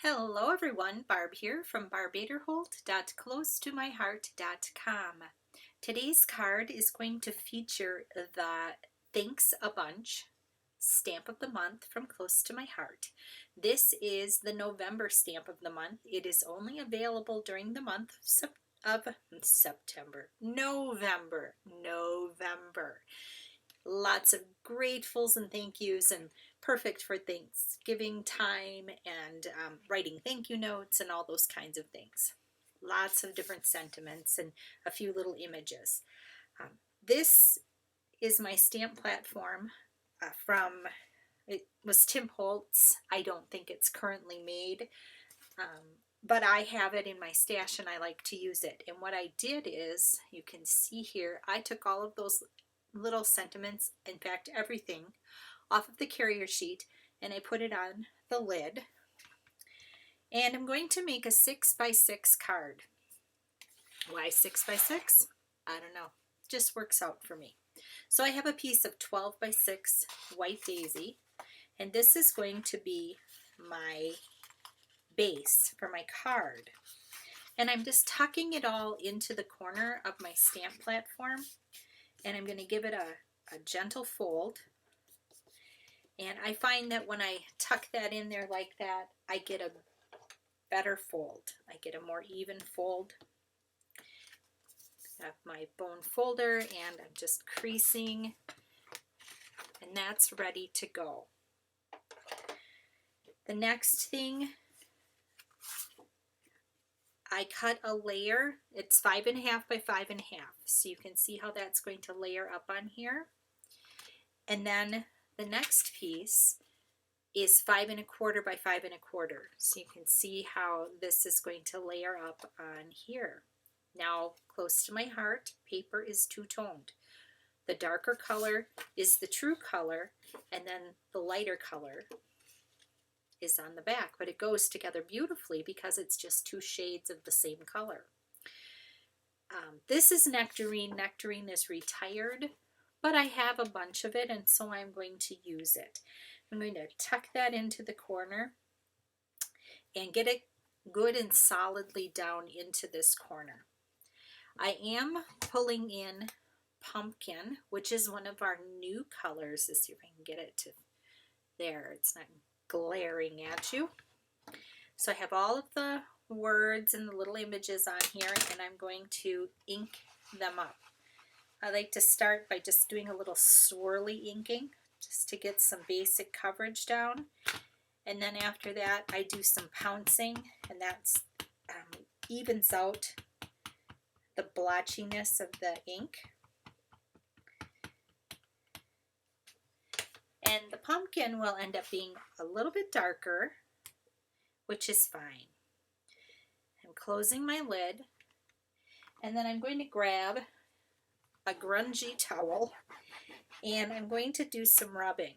Hello everyone, Barb here from barbaderholt.closetomyheart.com. Today's card is going to feature the Thanks a Bunch stamp of the month from Close to My Heart. This is the November stamp of the month. It is only available during the month of November. Lots of gratefuls and thank yous, and perfect for Thanksgiving time and writing thank you notes and all those kinds of things. Lots of different sentiments and a few little images. This is my stamp platform it was Tim Holtz. I don't think it's currently made, but I have it in my stash and I like to use it. And what I did is, you can see here, I took all of those little sentiments, in fact everything, off of the carrier sheet, and I put it on the lid. And I'm going to make a 6x6 card. Why 6x6? I don't know. It just works out for me. So I have a piece of 12x6 white daisy, and this is going to be my base for my card. And I'm just tucking it all into the corner of my stamp platform, and I'm going to give it a gentle fold. And I find that when I tuck that in there like that, I get a better fold. I get a more even fold. I have my bone folder and I'm just creasing, and that's ready to go. The next thing, I cut a layer. It's 5.5 by 5.5, so you can see how that's going to layer up on here. And then the next piece is 5.25 by 5.25, so you can see how this is going to layer up on here. Now, Close to My Heart paper is two-toned. The darker color is the true color, and then the lighter color is on the back, but it goes together beautifully because it's just two shades of the same color. This is nectarine. Nectarine is retired, but I have a bunch of it, and so I'm going to use it. I'm going to tuck that into the corner and get it good and solidly down into this corner. I am pulling in pumpkin, which is one of our new colors. Let's see if I can get it to there. It's not glaring at you. So I have all of the words and the little images on here, and I'm going to ink them up. I like to start by just doing a little swirly inking, just to get some basic coverage down. And then after that, I do some pouncing, and that evens out the blotchiness of the ink. And the pumpkin will end up being a little bit darker, which is fine. I'm closing my lid, and then I'm going to grab a grungy towel, and I'm going to do some rubbing.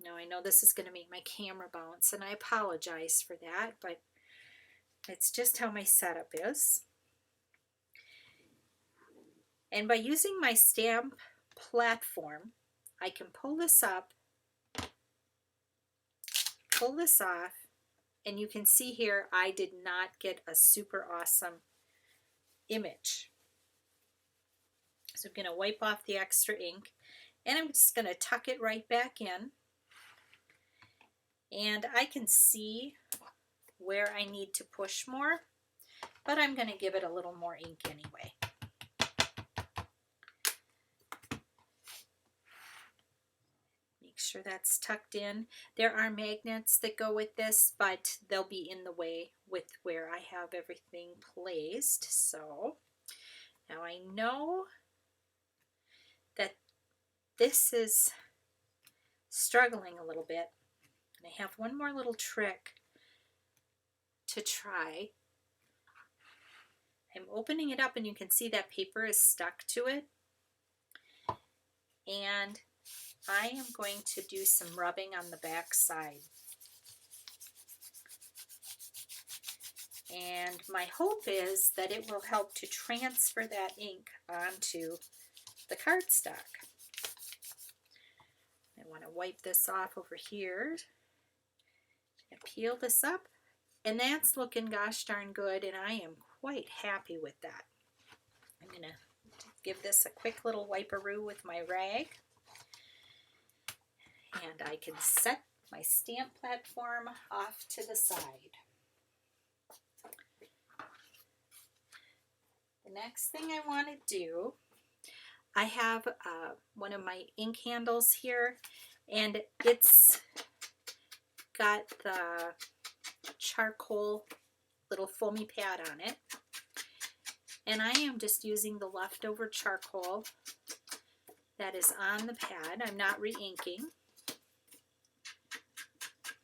Now, I know this is going to make my camera bounce, and I apologize for that, but it's just how my setup is. And by using my stamp platform, I can pull this up, pull this off, and you can see here I did not get a super awesome image. So I'm going to wipe off the extra ink, and I'm just going to tuck it right back in. And I can see where I need to push more, but I'm going to give it a little more ink anyway. Make sure that's tucked in. There are magnets that go with this, but they'll be in the way with where I have everything placed. So now I know that this is struggling a little bit, and I have one more little trick to try. I'm opening it up, and you can see that paper is stuck to it, and I am going to do some rubbing on the back side. And my hope is that it will help to transfer that ink onto the cardstock. I want to wipe this off over here I peel this up, and that's looking gosh darn good, and I am quite happy with that. I'm going to give this a quick little wiperoo with my rag, and I can set my stamp platform off to the side. The next thing I want to do, I have one of my ink handles here, and it's got the charcoal little foamy pad on it, and I am just using the leftover charcoal that is on the pad. I'm not re-inking,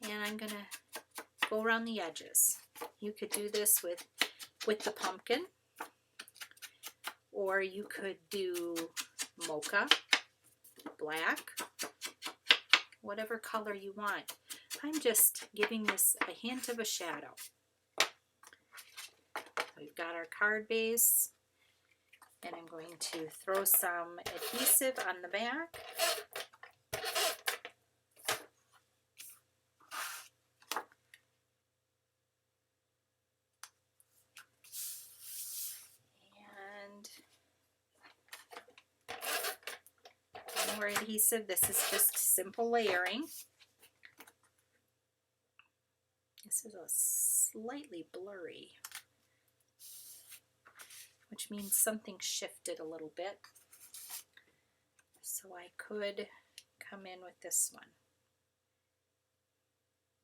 and I'm going to go around the edges. You could do this with the pumpkin, or you could do mocha, black, whatever color you want. I'm just giving this a hint of a shadow. We've got our card base, and I'm going to throw some adhesive on the back. And more adhesive. This is just simple layering. This is a slightly blurry, which means something shifted a little bit. So I could come in with this one.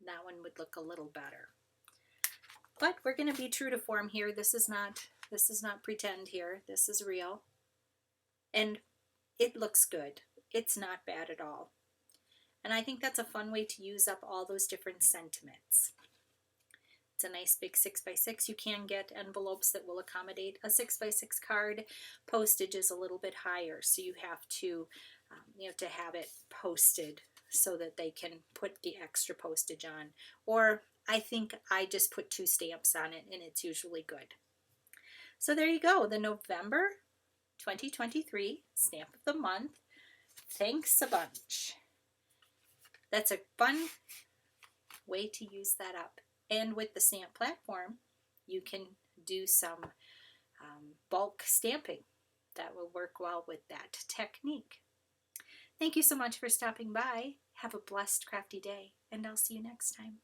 That one would look a little better. But we're going to be true to form here. This is not pretend here. This is real. And it looks good. It's not bad at all. And I think that's a fun way to use up all those different sentiments. It's a nice big 6x6. You can get envelopes that will accommodate a 6x6 card. Postage is a little bit higher, so you have to have it posted so that they can put the extra postage on. Or I think I just put 2 stamps on it, and it's usually good. So there you go, the November 2023 Stamp of the Month. Thanks a bunch. That's a fun way to use that up. And with the stamp platform, you can do some bulk stamping. That will work well with that technique. Thank you so much for stopping by. Have a blessed, crafty day, and I'll see you next time.